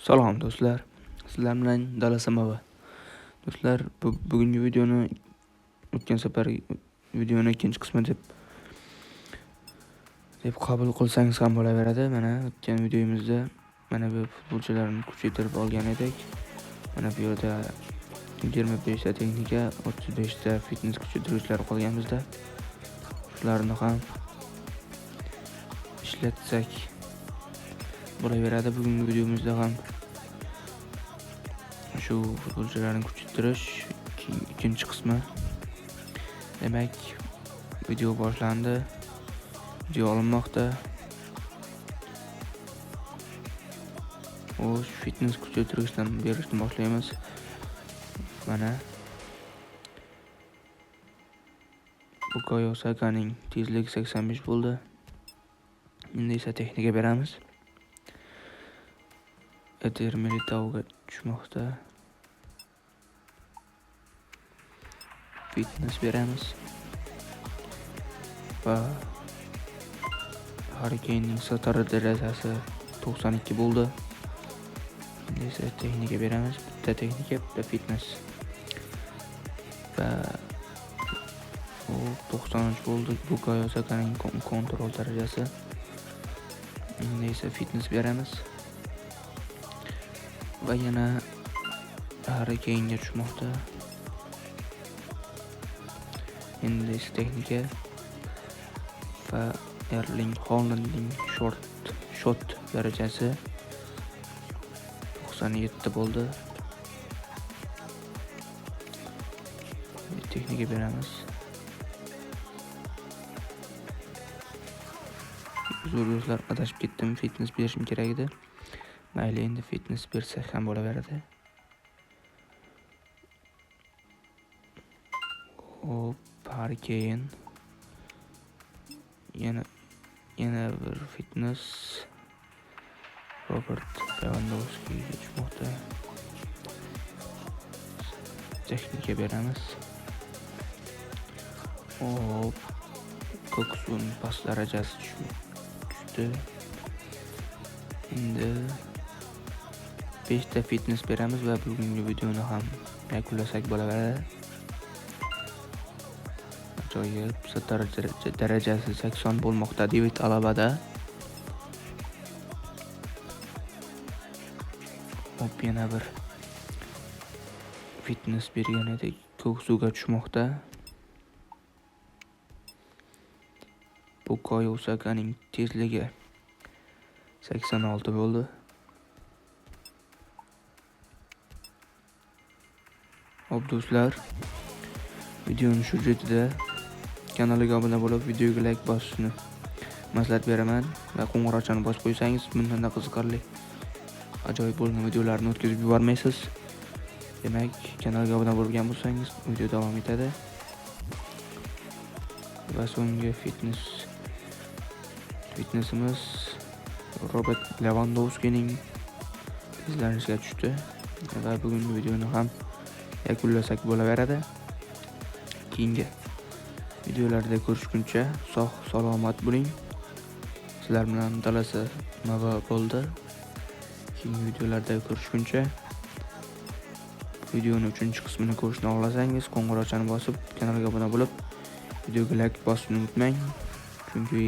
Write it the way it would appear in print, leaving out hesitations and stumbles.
Salom do'stlar. Sizlar bilan Dalasamava. Do'stlar, bugungi videoni o'tgan safar videoni ikkinchi qismi deb qabul qilsangiz ham bo'laveradi. Mana o'tgan videomizda mana bu futbolchilarni kuchaytirib olgan edik. Mana bu yerda 25 ta texnika, 35 ta fitness kuchaytiruvchilar qolganmizda. Shularni ham ishlatsak bo'laveradi. Bugungi videomizda ham shu futbolchilarni kuchaytirish ikkinchi qismi. Demak, video boshlandi. Video olinmoqda. O'sh fitness kuchaytirishdan berishni boshlaymiz. Mana Bukayo Sakaning tezligi 85 bo'ldi. Endi esa texnika beramiz. Eder Militauga tushmoqda. Fitness beramiz. Va Harry Kane'ning satara darajasi 92 bo'ldi. Endi esa texnika beramiz. Bitta texnika, bitta fitness. Va 93 bo'ldi. Bukayo Sakaning kontrol darajasi. Endi esa fitness beramiz. Va yana Harry Kane'ga tushmoqda. Endi esa texnika va Erling Haalandning shot darajasi 97 bo'ldi. Texnika beramiz. Do'stlar, adashib ketdim. Fitness berishim kerak edi. Mayli, endi fitness bersak ham bo'laveradi. Harry Kane. Yana bir fitness. Robert Lewandowskiga tushmoqda. Texnika beramiz. Koksun pas darajasi tushdi. Endi 5 ta fitness beramiz va bugungi videoni ham yakunlasak bo'laveradi. Ajoyib, satara darajasi 80 bo'lmoqda David Alabada. Yana bir fitness bergan edik. Koksuga tushmoqda. Bukayo Sakaning tezligi 86 bo'ldi. Do'stlar, videoning shu joyida kanaliga obuna bo'lib, videoga like bosishni maslahat beraman va qo'ng'iroqchani bosib qo'ysangiz, bundan qiziqarli ajoyib bo'lgan videolarni o'tkazib yubormaysiz. Demak, kanalga obuna bo'lgan bo'lsangiz, video davom etadi. Va so'nggi fitnessimiz Robert Lewandowskining tezlanishiga tushdi. Va bugungi videoni ham yakunlasak bo'laveradi. Keyingi videolarda ko'rishguncha sog' salomat bo'ling. Sizlar bilan Dalasamava bo'ldi. Keyingi videolarda ko'rishguncha videoning 3-qismini ko'rishni xohlasangiz, qo'ng'iroqchani bosib, kanalga obuna bo'lib, videoga like bosishni unutmang. Chunki